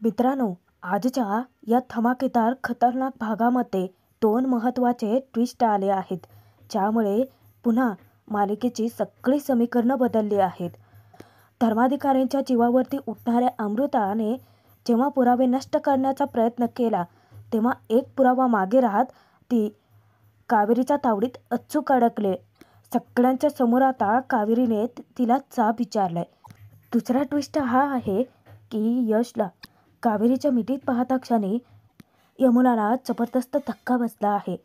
मित्रांनो, आजच्या या धमाकेदार खतरनाक भागामध्ये दोन महत्त्वाचे ट्विस्ट आले आहेत, ज्यामुळे पुन्हा मालिकेची सगळी समीकरणं बदलली आहेत. धर्माधिकाऱ्यांच्या जीवावरती उठणाऱ्या अमृताने जेव्हा पुरावे नष्ट करण्याचा प्रयत्न केला, तेव्हा एक पुरावा मागे राहत ती कावेरीच्या तावडीत अचूक अडकले. सगळ्यांच्या समोर आता कावेरीने तिला जाब विचारलाय. दुसरा ट्विस्ट हा आहे की यशला कावेरीच्या मिठीत पाहता क्षणी यमुनाला जबरदस्त धक्का बसला आहे.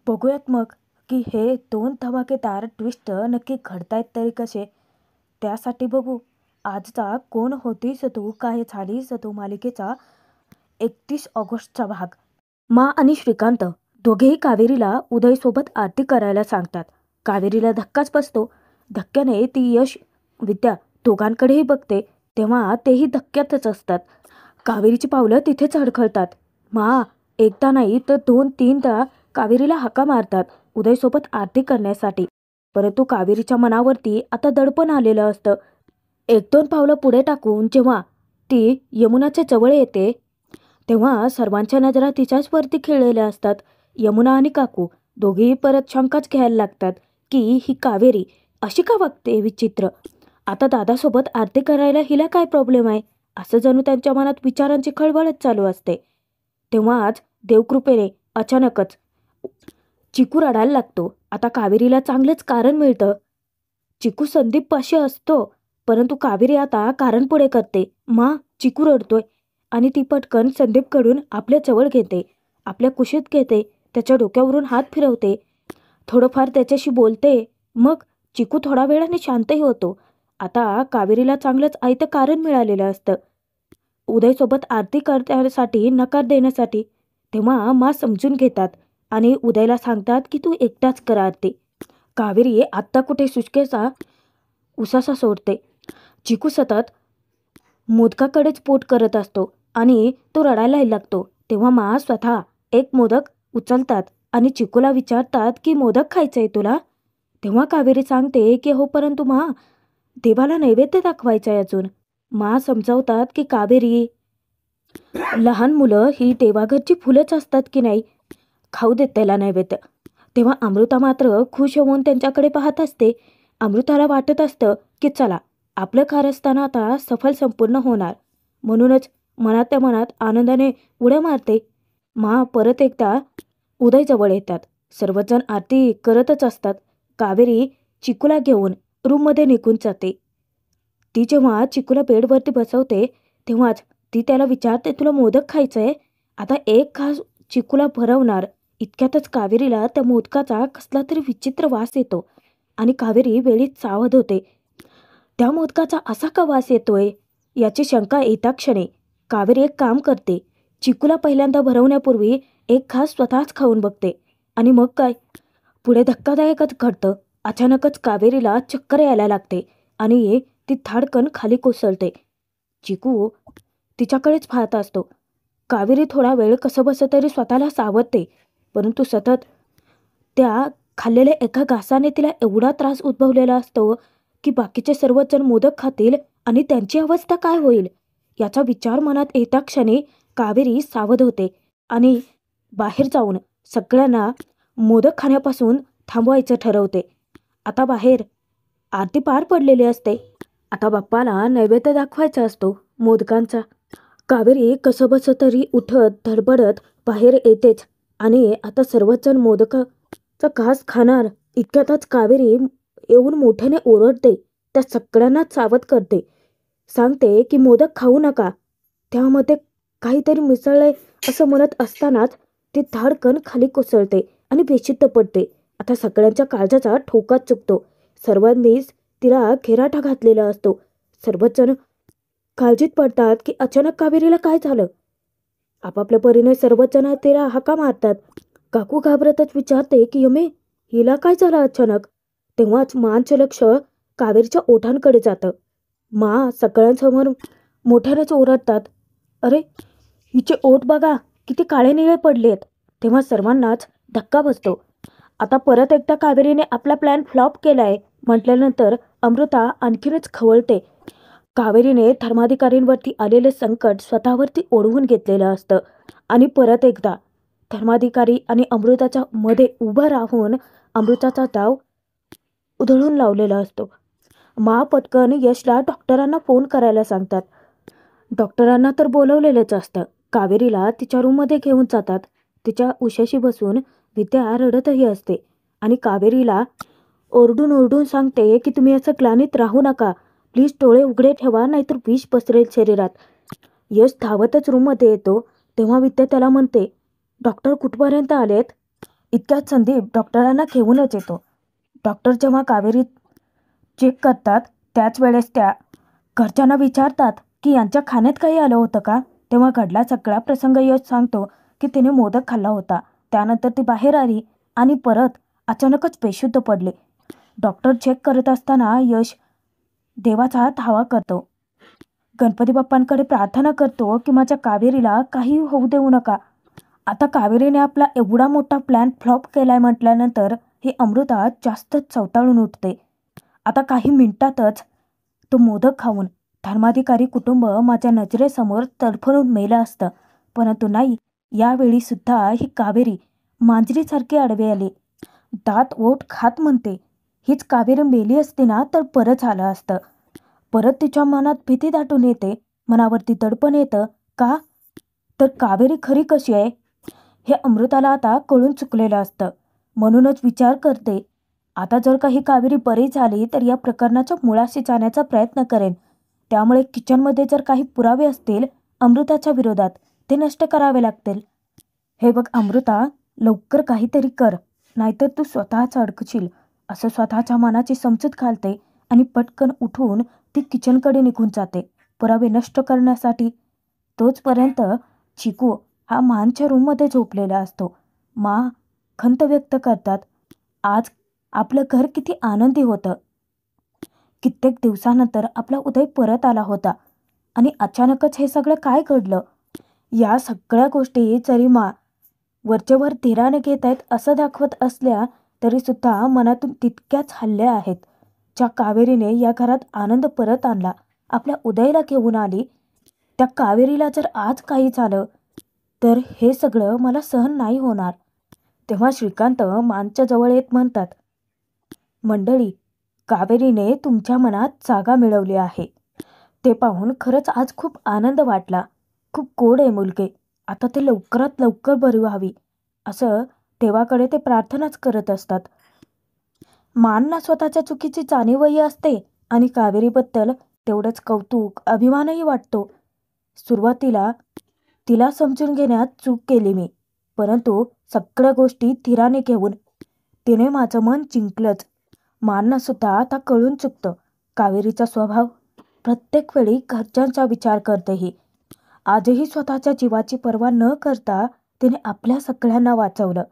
बघूयात मग की हे दोन धमाकेदार ट्विस्ट नक्की घडतायत तरी कसे. त्यासाठी बघू आजचा कोण होतीस तू काय झालीस तू मालिकेचा 31 ऑगस्टचा भाग. मा आणि श्रीकांत दोघेही कावेरीला उदयसोबत आरती करायला सांगतात. कावेरीला धक्काच बसतो. धक्क्याने ती यश विद्या दोघांकडेही बघते, तेव्हा तेही धक्क्यातच असतात. कावेरीची पावलं तिथेच अडखळतात. मा एकदा नाही तर 2-3दा कावेरीला हाका मारतात उदयसोबत आरती करण्यासाठी, परंतु कावेरीच्या मनावरती आता दडपण आलेलं असतं. 1-2 पावलं पुढे टाकून जेव्हा ती यमुनाच्या जवळ येते, तेव्हा सर्वांच्या नजरा तिच्याच वरती खिळलेल्या असतात. यमुना आणि काकू दोघेही परत शंकाच घ्यायला लागतात की ही कावेरी अशी का वागते विचित्र. आता दादासोबत आरती करायला हिला काय प्रॉब्लेम आहे, असं जणू त्यांच्या मनात विचारांची खळबळच चालू असते. तेव्हाच देवकृपेने अचानकच चिकू रडायला लागतो. आता कावेरीला चांगलंच कारण मिळतं. चिकू संदीपपाशी असतो, परंतु कावेरी आता कारण पुढे करते. मा चिकू रडतोय आणि ती पटकन संदीपकडून आपल्या जवळ घेते, आपल्या कुशीत घेते, त्याच्या डोक्यावरून हात फिरवते, थोडंफार त्याच्याशी बोलते. मग चिकू थोडा वेळाने शांतही होतो. आता कावेरीला चांगलंच आयतं कारण मिळालेलं असतं उदयसोबत आरती करण्यासाठी नकार देण्यासाठी. तेव्हा मा समजून घेतात आणि उदयला सांगतात की तू एकटाच कर आरती. कावेरी आत्ता कुठे सुटकेचा उसासा सोडते. चिकू सतत मोदकाकडेच पोट करत असतो आणि तो रडायलाही लागतो. तेव्हा मा स्वतः एक मोदक उचलतात आणि चिकूला विचारतात की मोदक खायचंय तुला. तेव्हा कावेरी सांगते की हो, परंतु मा देवाला नैवेद्य दाखवायचं आहे अजून. मा समजावतात की कावेरी, लहान मुलं ही देवाघरची फुलंच असतात की नाही, खाऊ देत त्याला नैवेद्य. तेव्हा अमृता मात्र खुश होऊन त्यांच्याकडे पाहत असते. अमृताला वाटत असतं की चला आपलं कारस्थान आता सफल संपूर्ण होणार, म्हणूनच मनातल्या मनात आनंदाने उड्या मारते. मा परत एकदा उदयजवळ येतात. सर्वजण आरती करतच असतात. कावेरी चिकूला घेऊन रूममध्ये निघून जाते. ती जेव्हा चिकूला बेडवरती बसवते, तेव्हाच ती त्याला विचारते तुला मोदक खायचंय. आता एक घास चिकूला भरवणार इतक्यातच कावेरीला त्या मोदकाचा कसला तरी विचित्र वास येतो आणि कावेरी वेळीच सावध होते. त्या मोदकाचा असा का वास येतोय याची शंका येता क्षणी कावेरी एक काम करते. चिकूला पहिल्यांदा भरवण्यापूर्वी एक घास स्वतःच खाऊन बघते आणि मग काय, पुढे धक्कादायकच घडतं. अचानकच कावेरीला चक्कर यायला लागते आणि ती धाडकन खाली कोसळते. चिकू तिच्याकडेच पाहत असतो. कावेरी थोडा वेळ कसंबसं तरी स्वतःला सावरते, परंतु सतत त्या खाल्लेल्या एका घासाने तिला एवढा त्रास उद्भवलेला असतो की बाकीचे सर्वजण मोदक खातील आणि त्यांची अवस्था काय होईल याचा विचार मनात येता क्षणी कावेरी सावध होते आणि बाहेर जाऊन सगळ्यांना मोदक खाण्यापासून थांबवायचं ठरवते. आता बाहेर आरती पार पडलेली असते. आता बाप्पाला नैवेद्य दाखवायचा असतो मोदकांचा. कावेरी कसंबसं तरी उठत धडपडत बाहेर येतेच आणि आता सर्वजण मोदकाचा घास खाणार इतक्यातच कावेरी येऊन मोठ्याने ओरडते. त्या सगळ्यांनाच सावध करते, सांगते की मोदक खाऊ नका, त्यामध्ये काहीतरी मिसळलंय असं म्हणत असतानाच ती धाडकन खाली कोसळते आणि बेशुद्ध पडते. आता सगळ्यांच्या काळजाचा ठोकाच चुकतो. सर्वांनीच तिला घेराटा घातलेला असतो. सर्वजण काळजीत पडतात की अचानक कावेरीला काय झालं. आपापल्या परीने सर्वजण तिला हाका मारतात. काकू घाबरतच विचारते की यमे हिला काय झालं अचानक. तेव्हाच मांचं लक्ष कावेरीच्या ओठांकडे जातं. मा सगळ्यांसमोर मोठ्यानेच ओरडतात, अरे हिचे ओठ बघा किती काळे निळे पडलेत. तेव्हा सर्वांनाच धक्का बसतो. आता परत एकदा कावेरीने आपला प्लॅन फ्लॉप केलाय म्हटल्यानंतर अमृता आणखीनच खवळते. कावेरीने धर्माधिकारींवरती आलेलं संकट स्वतःवरती ओढवून घेतलेलं असतं आणि परत एकदा धर्माधिकारी आणि अमृताच्या मध्ये उभं राहून अमृताचा डाव उधळून लावलेला असतो. मा पटकन यशला डॉक्टरांना फोन करायला सांगतात. डॉक्टरांना तर बोलवलेलंच असतं. कावेरीला तिच्या रूममध्ये घेऊन जातात. तिच्या उशाशी बसून विद्या रडतही असते आणि कावेरीला ओरडून ओरडून सांगते की तुम्ही असं ग्लानीत राहू नका, प्लीज डोळे उघडे ठेवा, नाहीतर विष पसरेल शरीरात. यश धावतच रूममध्ये येतो तेव्हा विद्या त्याला म्हणते, डॉक्टर कुठपर्यंत आलेत? इतक्यात संदीप डॉक्टरांना घेऊनच येतो. डॉक्टर जेव्हा कावेरी चेक करतात त्याच वेळेस त्या घरच्यांना विचारतात की यांच्या खाण्यात काही आलं होतं का. तेव्हा घडला सगळा प्रसंग यश सांगतो की तिने मोदक खाल्ला होता. त्यानंतर ती बाहेर आली आणि परत अचानकच बेशुद्ध पडले. डॉक्टर चेक करत असताना यश देवाचा धावा करतो. गणपती बाप्पांकडे प्रार्थना करतो की माझ्या कावेरीला काही होऊ देऊ नका. आता कावेरीने आपला एवढा मोठा प्लॅन फ्लॉप केलाय म्हटल्यानंतर ही अमृता जास्तच चवताळून उठते. आता काही मिनिटातच तो मोदक खाऊन धर्माधिकारी कुटुंब माझ्या नजरेसमोर तडफडून मेलं असतं. परंतु नाही, यावेळी सुद्धा ही कावेरी मांजरीसारखी आडवी आली. दात ओठ खात म्हणते, हीच कावेरी मेली असती ना तर बरं झालं असतं. परत तिच्या मनात भीती दाटून येते, मनावरती दडपण येतं. का तर कावेरी खरी कशी आहे हे अमृताला आता कळून चुकलेलं असतं. म्हणूनच विचार करते, आता जर काही कावेरी बरी झाली तर या प्रकरणाच्या मुळाशी जाण्याचा प्रयत्न करेन. त्यामुळे किचनमध्ये जर काही पुरावे असतील अमृताच्या विरोधात ते नष्ट करावे लागतील. हे बघ अमृता, लवकर काहीतरी कर, नाहीतर तू स्वतःच अडकशील, असं स्वतःच्या मनाची समजूत घालते आणि पटकन उठून ती किचनकडे निघून जाते पुरावे नष्ट करण्यासाठी. तोचपर्यंत चिकू हा मानच्या रूममध्ये झोपलेला असतो. मा खंत व्यक्त करतात, आज आपलं घर किती आनंदी होतं. कित्येक दिवसानंतर आपला उदय परत आला होता आणि अचानकच हे सगळं काय घडलं. या सगळ्या गोष्टी जरी मा वरचेवर धीराने घेत आहेत असं दाखवत असल्या तरीसुद्धा मनातून तितक्याच हल्ल्या आहेत. ज्या कावेरीने या घरात आनंद परत आणला, आपल्या उदयला घेऊन आली, त्या कावेरीला जर आज काही झालं तर हे सगळं मला सहन नाही होणार. तेव्हा श्रीकांत मानच्या जवळ येत म्हणतात, मंडळी, कावेरीने तुमच्या मनात जागा मिळवली आहे. ते पाहून खरंच आज खूप आनंद वाटला. खूप गोड आहे मुलगे. आता ते लवकरात लवकर बरी व्हावी असं देवाकडे ते प्रार्थनाच करत असतात. मानना स्वतःच्या चुकीची जाणीवही असते आणि कावेरीबद्दल तेवढंच कौतुक, अभिमानही वाटतो. सुरुवातीला तिला समजून घेण्यात चूक केली मी, परंतु सगळ्या गोष्टी धीराने घेऊन तिने माझं मन जिंकलंच. मानना सुद्धा आता कळून चुकतं. कावेरीचा स्वभाव प्रत्येक वेळी घरच्यांचा विचार करतेही. आजही स्वतःच्या जीवाची पर्वा न करता तिने आपल्या सगळ्यांना वाचवलं.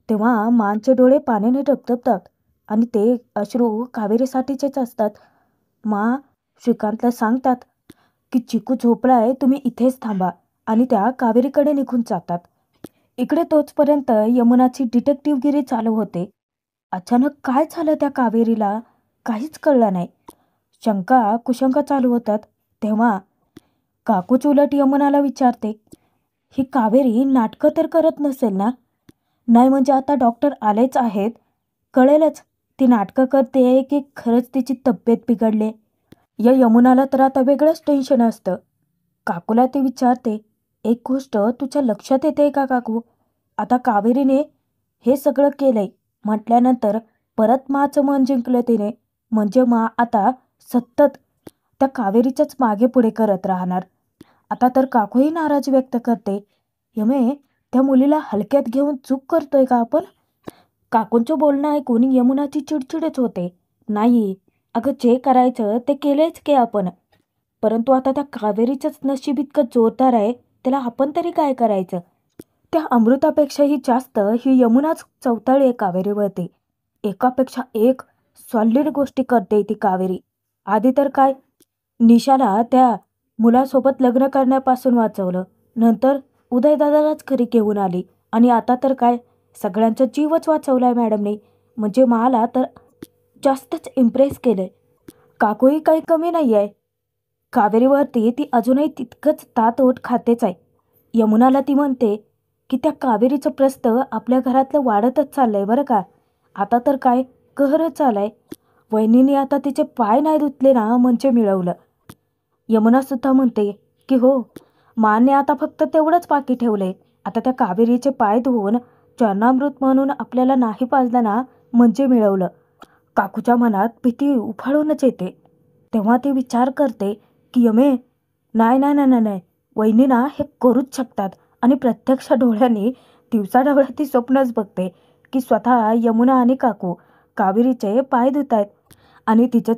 तेव्हा मानचे डोळे पाण्याने डबडबतात आणि ते अश्रू कावेरीसाठीचेच असतात. मा श्रीकांतला सांगतात की चिकू झोपलाय, तुम्ही इथेच थांबा, आणि त्या कावेरीकडे निघून जातात. इकडे तोचपर्यंत यमुनाची डिटेक्टिव्हगिरी चालू होते. अचानक काय झालं त्या कावेरीला काहीच कळलं नाही. शंका कुशंका चालू होतात. तेव्हा काकूच उलट यमुनाला विचारते, ही कावेरी नाटकं तर करत नसेल ना? नाही म्हणजे आता डॉक्टर आलेच आहेत, कळेलच ती नाटकं करते की खरंच तिची तब्येत बिघडले. या यमुनाला तर आता वेगळंच टेन्शन असतं. काकूला ती विचारते, एक गोष्ट तुझ्या लक्षात येते का काकू? आता कावेरीने हे सगळं केलंय म्हटल्यानंतर परत माचं मन जिंकलं तिने. म्हणजे मा आता सतत त्या कावेरीच्याच मागे पुढे करत राहणार. आता तर काकूही नाराजी व्यक्त करते, यमे, त्या मुलीला हलक्यात घेऊन चूक करतोय का आपण? काकूंचं बोलणं ऐकून यमुनाची चिडचिडच होते. नाही अगं, जे करायचं ते केलेच की आपण, परंतु आता त्या कावेरीचंच नशीब इतकं जोरदार आहे, त्याला आपण तरी काय करायचं? त्या अमृतापेक्षाही जास्त ही यमुनाच चवताळी आहे कावेरीवरती. एकापेक्षा एक सॉलिड गोष्टी करते ती कावेरी. आधी तर काय, निशाला त्या मुलासोबत लग्न करण्यापासून वाचवलं, नंतर उदयदादालाच घरी घेऊन आली, आणि आता तर काय, सगळ्यांचा जीवच वाचवलाय मॅडमने. म्हणजे मला तर जास्तच इम्प्रेस केलंय. काकूही काही कमी नाही आहे. कावेरीवरती ती अजूनही तितकंच ताटओट खातेच आहे. यमुनाला ती म्हणते की त्या कावेरीचं प्रस्त आपल्या घरातलं वाढतच चाललंय बरं का. आता तर काय कहरच चालाय. वहिनीने आता तिचे पाय नाही धुतले ना म्हणजे मिळवलं. यमुनासुद्धा म्हणते की हो, माने आता फक्त तेवढंच बाकी ठेवलंय. आता त्या कावेरीचे पाय धुवून चरणामृत म्हणून आपल्याला नाही पाजलं ना म्हणजे मिळवलं. काकूच्या मनात भीती उफाळूनच येते. तेव्हा ती विचार करते की यमे, नाही नाही नाही नाही नाही, वहिनी ना हे करूच शकतात. आणि प्रत्यक्ष डोळ्यांनी दिवसाढवळ्या ती स्वप्नच बघते की स्वतः यमुना आणि काकू कावेरीचे पाय धुत आहेत आणि तिचं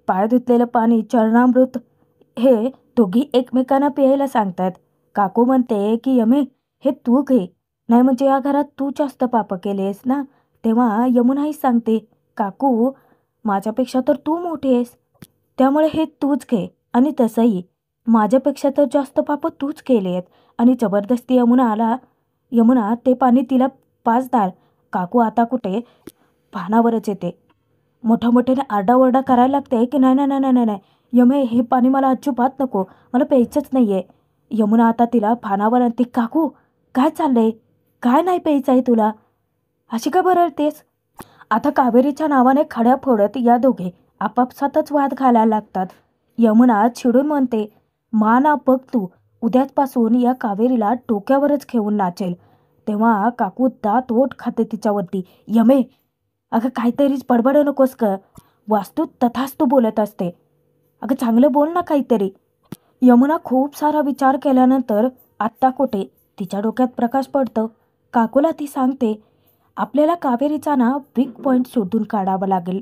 पाय धुतलेलं पाणी चरणामृत हे दोघी एकमेकांना प्यायला सांगतात. काकू म्हणते की यमे, हे तू घे, नाही म्हणजे या घरात तू जास्त पाप केलेस ना. तेव्हा यमुनाही सांगते, काकू माझ्यापेक्षा तर तू मोठी आहेस, त्यामुळे हे तूच घे. आणि तसंही माझ्यापेक्षा तर जास्त पाप तूच केले आहेत. आणि जबरदस्ती यमुना ते पाणी तिला पाजणार. काकू आता कुठे भानावरच येते. मोठ्याने आरडाओरडा करायला लागते की नाही नाही नाही नाही नाही, यमे हे पाणी मला अजिबात नको, मला प्यायचंच नाही आहे. यमुना आता तिला भानावर आणते. काकू काय चाललंय, काय नाही प्यायचं आहे तुला, अशी का बरळतेस. आता कावेरीच्या नावाने खड्या फोडत या दोघे आपापसातच वाद घालायला लागतात. यमुना चिडून म्हणते, ना बघ तू, उद्यापासून या कावेरीला डोक्यावरच घेऊन नाचेल. तेव्हा काकू दात ओठ खाते तिच्यावरती. यमे, अगं काहीतरीच बडबड नकोस का, वास्तू तथास्तू बोलत असते, अगं चांगलं बोल ना काहीतरी. यमुना खूप सारा विचार केल्यानंतर आत्ता कुठे तिच्या डोक्यात प्रकाश पडतं. काकूला ती सांगते, आपल्याला कावेरीचा ना वीक पॉईंट शोधून काढावा लागेल.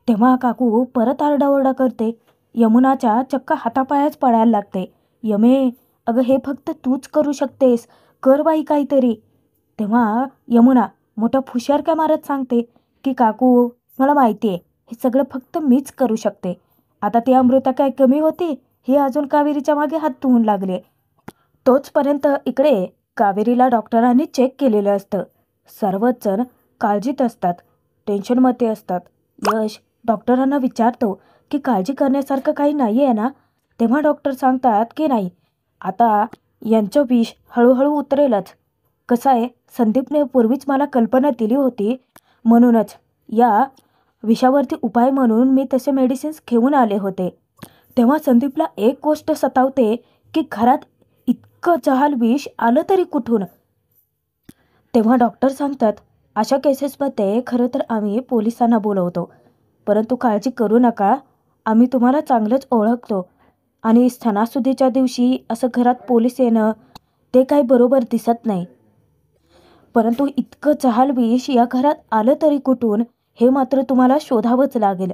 तेव्हा काकू परत आरडाओरडा करते. यमुनाच्या चक्क हातापायाच पडायला लागते. यमे, अगं हे फक्त तूच करू शकतेस, कर बाई काहीतरी. तेव्हा यमुना मोठ्या फुशारक्या मारत सांगते की काकू मला माहिती आहे, हे सगळं फक्त मीच करू शकते. आता ती अमृता काय कमी होती, हे अजून कावेरीच्या मागे हात धुवून लागले. तोचपर्यंत इकडे कावेरीला डॉक्टरांनी चेक केलेलं असतं. सर्वच जण काळजीत असतात, टेन्शनमध्ये असतात. यश डॉक्टरांना विचारतो की काळजी करण्यासारखं काही नाही आहे ना. तेव्हा डॉक्टर सांगतात की नाही, आता यांचं विष हळूहळू उतरेलच. कसं आहे, संदीपने पूर्वीच मला कल्पना दिली होती, म्हणूनच या विषावरती उपाय म्हणून मी तसे मेडिसिन्स घेऊन आले होते. तेव्हा संदीपला एक गोष्ट सतावते की घरात इतकं जहाल विष आलं तरी कुठून. तेव्हा डॉक्टर सांगतात, अशा केसेसमध्ये खरं तर आम्ही पोलिसांना बोलवतो, परंतु काळजी करू नका, आम्ही तुम्हाला चांगलंच ओळखतो. आणि सणासुदीच्या दिवशी असं घरात पोलीस येणं ते काही बरोबर दिसत नाही. परंतु इतकं जहाल विष या घरात आलं तरी कुठून हे मात्र तुम्हाला शोधावंच लागेल.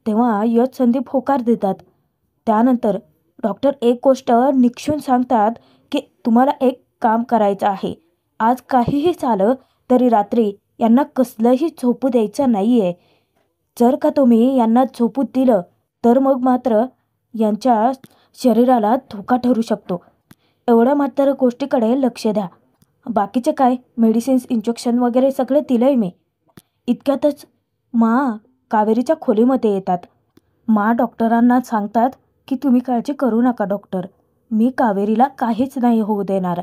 तेव्हा यश संदीप होकार देतात. त्यानंतर डॉक्टर एक गोष्ट निक्षून सांगतात की तुम्हाला एक काम करायचं आहे. आज काहीही झालं तरी रात्री यांना कसलंही झोपू द्यायचं नाही आहे. जर का तुम्ही यांना झोपू दिलं तर मग मात्र यांच्या शरीराला धोका ठरू शकतो. एवढ्या मात्र गोष्टीकडे लक्ष द्या. बाकीचे काय मेडिसिन्स, इंजेक्शन वगैरे सगळे दिलंय मी. इतक्यातच कावेरीच्या खोलीमध्ये येतात. डॉक्टरांना सांगतात की तुम्ही काळजी करू नका डॉक्टर, मी कावेरीला काहीच नाही होऊ देणार.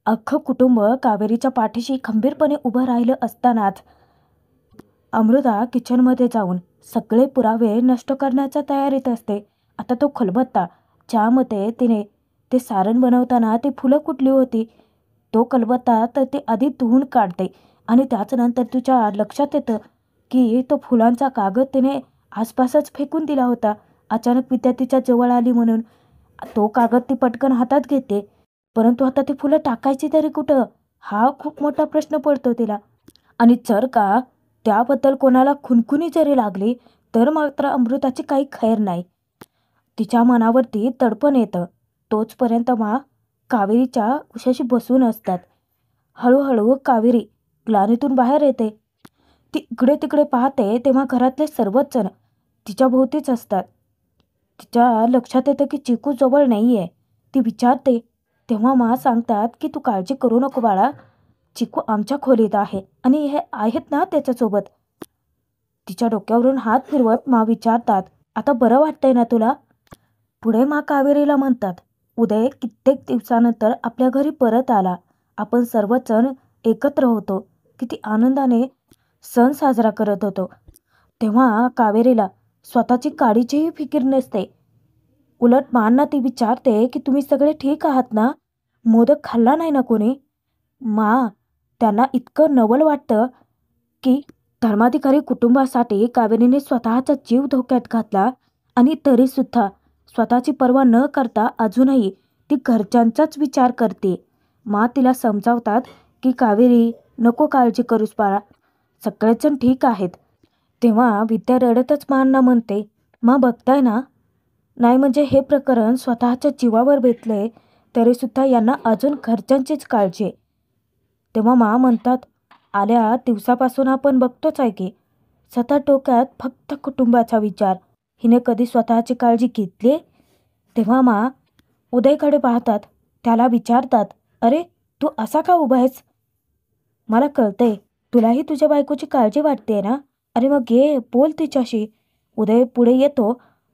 अख्खं कुटुंब कावेरीच्या पाठीशी खंबीरपणे उभं राहिलं असतानाच अमृता किचनमध्ये जाऊन सगळे पुरावे नष्ट करण्याच्या तयारीत असते. आता तो खलबत्ता ज्यामध्ये तिने ते सारण बनवताना ती फुलं कुठली होती, तो खलबत्ता तर ती आधी धुवून काढते आणि त्याच्यानंतर तिच्या लक्षात येतं की तो फुलांचा कागद तिने आसपासच फेकून दिला होता. अचानक विद्या तिच्या जवळ आली म्हणून तो कागद ती पटकन हातात घेते, परंतु आता ती फुलं टाकायची तरी कुठं, हा खूप मोठा प्रश्न पडतो तिला. आणि जर का त्याबद्दल कोणाला खुनखुनी जरी लागली तर मात्र अमृताची काही खैर नाही. तिच्या मनावरती तडपण येतं. तोचपर्यंत कावेरीच्या उशाशी बसून असतात. हळूहळू कावेरी ग्लानीतून बाहेर येते. ती इकडे तिकडे पाहते तेव्हा घरातले सर्वच जण तिच्या भोवतीच असतात. तिच्या लक्षात येतं की चिकू जवळ नाही आहे. ती विचारते तेव्हा सांगतात की तू काळजी करू नको बाळा, चिकू आमच्या खोलीत आहे आणि हे आहेत ना त्याच्यासोबत. तिच्या डोक्यावरून हात फिरवत विचारतात, आता बरं वाटतंय ना तुला. पुढे मा कावेरीला म्हणतात, उदय कित्येक दिवसानंतर आपल्या घरी परत आला. आपण सर्वजण एकत्र होतो. किती आनंदाने सण साजरा करत होतो. तेव्हा कावेरीला स्वतःची काडीचीही फिकीर नसते. उलट मांना ती विचारते की तुम्ही सगळे ठीक आहात ना? मोदक खाल्ला नाही ना कोणी? मा त्यांना इतकं नवल वाटतं की धर्माधिकारी कुटुंबासाठी कावेरीने स्वतःचा जीव धोक्यात घातला आणि तरीसुद्धा स्वतःची पर्वा न करता अजूनही ती घरच्यांचाच विचार करते. मा तिला समजावतात की कावेरी, नको काळजी करूस बाळा, सगळेजण ठीक आहेत. तेव्हा विद्या रडतच मांना म्हणते, मा बघताय ना, नाही म्हणजे हे प्रकरण स्वतःच्या जीवावर बेतलंय तरीसुद्धा यांना अजून घरच्यांचीच काळजी आहे. तेव्हा मा म्हणतात, आल्या दिवसापासून आपण बघतोच आहे की सतत डोक्यात फक्त कुटुंबाचा विचार. हिने कधी स्वतःची काळजी घेतली? तेव्हा मा उदयकडे पाहतात, त्याला विचारतात, अरे तू असा का उभा आहेस? मला कळतंय तुलाही तुझ्या बायकोची काळजी वाटते ना. अरे मग ये बोल तिच्याशी. उदय पुढे येतो,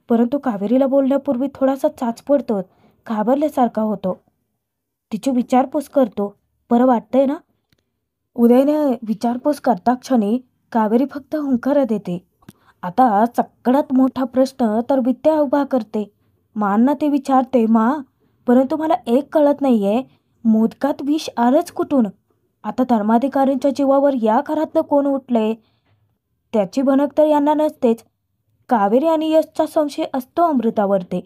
परंतु कावेरीला बोलण्यापूर्वी थोडासा चाच पडतो, घाबरल्यासारखा होतो. तिची विचारपूस करतो, बरं वाटतंय ना? उदयने विचारपूस करता क्षणी कावेरी फक्त हुंकार देते. आता सगळ्यात मोठा प्रश्न तर विद्या उभा करते. मांना ते विचारते, मा परंतु मला एक कळत नाहीये, मोदकात विष आलंच कुठून? आता धर्माधिकाऱ्यांच्या जीवावर या घरातलं कोण उठलंय? त्याची भनक तर यांना नसतेच. कावेरी आणि यशचा संशय असतो अमृतावरती.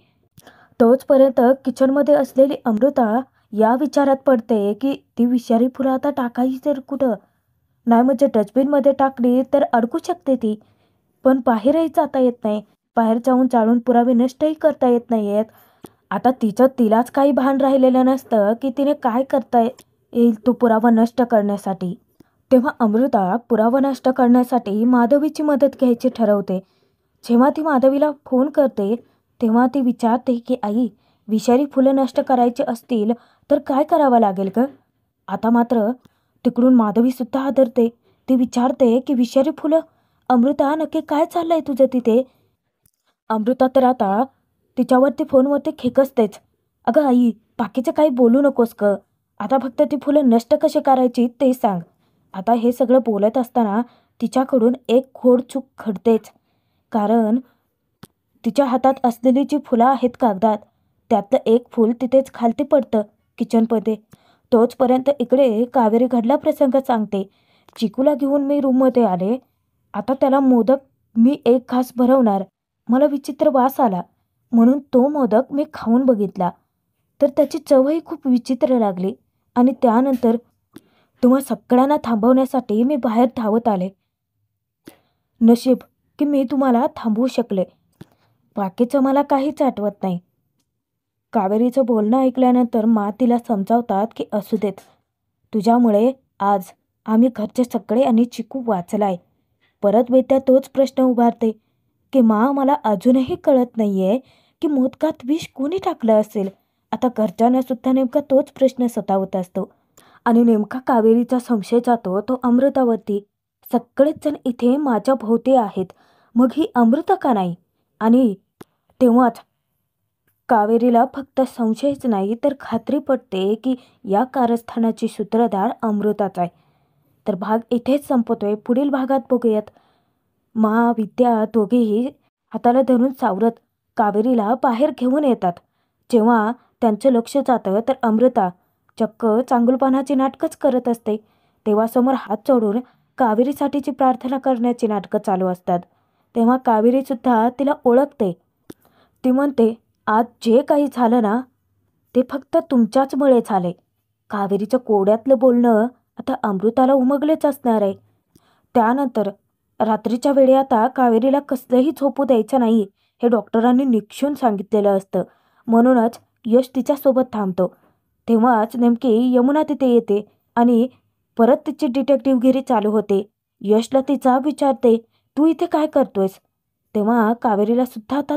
तोचपर्यंत किचनमध्ये असलेली अमृता या विचारात पडते की ती विषारी फुलं आता टाकायची तर कुठं? नाही म्हणजे डस्टबिनमध्ये टाकली तर अडकू शकते ती. पण बाहेरही जाता येत नाही. बाहेर जाऊन जाळून पुरावे नष्टही करता येत नाही आहेत. आता तिलाच काही भान राहिलेलं नसतं की तिने काय करता येईल तो पुरावा नष्ट करण्यासाठी. तेव्हा अमृता पुरावा नष्ट करण्यासाठी माधवीची मदत घ्यायची ठरवते. जेव्हा ती माधवीला फोन करते तेव्हा ती विचारते की आई, विषारी फुलं नष्ट करायची असतील तर काय करावं लागेल ग? आता मात्र तिकडून माधवीसुद्धा हादरते. ती विचारते की विषारी फुलं? अमृता, नक्की काय चाललंय तुझं तिथे? अमृता तर आता तिच्यावरती फोनवरती खेकसतेच. अगं आई, बाकीचं काही बोलू नकोस ग. आता फक्त ती फुलं नष्ट कशी करायची ते सांग. आता हे सगळं बोलत असताना तिच्याकडून एक घोड चूक घडतेच. कारण तिच्या हातात असलेली जी फुलं आहेत कागदात, त्यातलं एक फूल तिथेच खालती पडतं किचनमध्ये. तोचपर्यंत इकडे कावेरी घडला प्रसंग सांगते. चिकूला घेऊन मी रूममध्ये आले. आता त्याला मोदक मी एक घास भरवणार. मला विचित्र वास आला म्हणून तो मोदक मी खाऊन बघितला, तर त्याची चवही खूप विचित्र लागली आणि त्यानंतर तुम्हा सगळ्यांना थांबवण्यासाठी मी बाहेर धावत आले. नशीब की मी तुम्हाला थांबवू शकले. बाकीचं मला काहीच आठवत नाही. कावेरीचं बोलणं ऐकल्यानंतर मा तिला समजावतात की असू देत, तुझ्यामुळे आज आम्ही घरचे सगळे आणि चिकू वाचलाय. परत विद्या तोच प्रश्न उभारते की मा, मला अजूनही कळत नाहीये की मोदकात विष कोणी टाकलं असेल. आता घरच्यांना सुद्धा नेमका तोच प्रश्न सतावत असतो आणि नेमका कावेरीचा संशय जातो तो अमृतावरती. सगळेच जण इथे माझ्या भोवती आहेत, मग ही अमृता का नाही? आणि तेव्हाच कावेरीला फक्त संशयच नाही तर खात्री पटते की या कारस्थानाची सूत्रधार अमृताच आहे. तर भाग इथेच संपतोय. पुढील भागात बघूयात मा विद्या दोघेही हाताला धरून सावरत कावेरीला बाहेर घेऊन येतात. जेव्हा त्यांचं लक्ष जातं तर अमृता चक्क चांगुलपणाची नाटकंच करत असते. देवासमोर हात जोडून कावेरीसाठीची प्रार्थना करण्याची नाटकं चालू असतात. तेव्हा कावेरीसुद्धा तिला ओळखते. ती म्हणते, आज जे काही झालं ना ते फक्त तुमच्याचमुळे झाले. कावेरीचं कोड्यातलं बोलणं आता अमृताला उमगलेच असणार आहे. त्यानंतर रात्रीच्या वेळी आता कावेरीला कसलंही झोपू द्यायचं नाही हे डॉक्टरांनी निक्षून सांगितलेलं असतं. म्हणूनच यश तिच्यासोबत थांबतो. तेव्हाच नेमकी यमुना तिथे येते आणि परत तिची डिटेक्टिव्हगिरी चालू होते. यशला ती जाब विचारते, तू इथे काय करतोयस? तेव्हा कावेरीला सुद्धा आता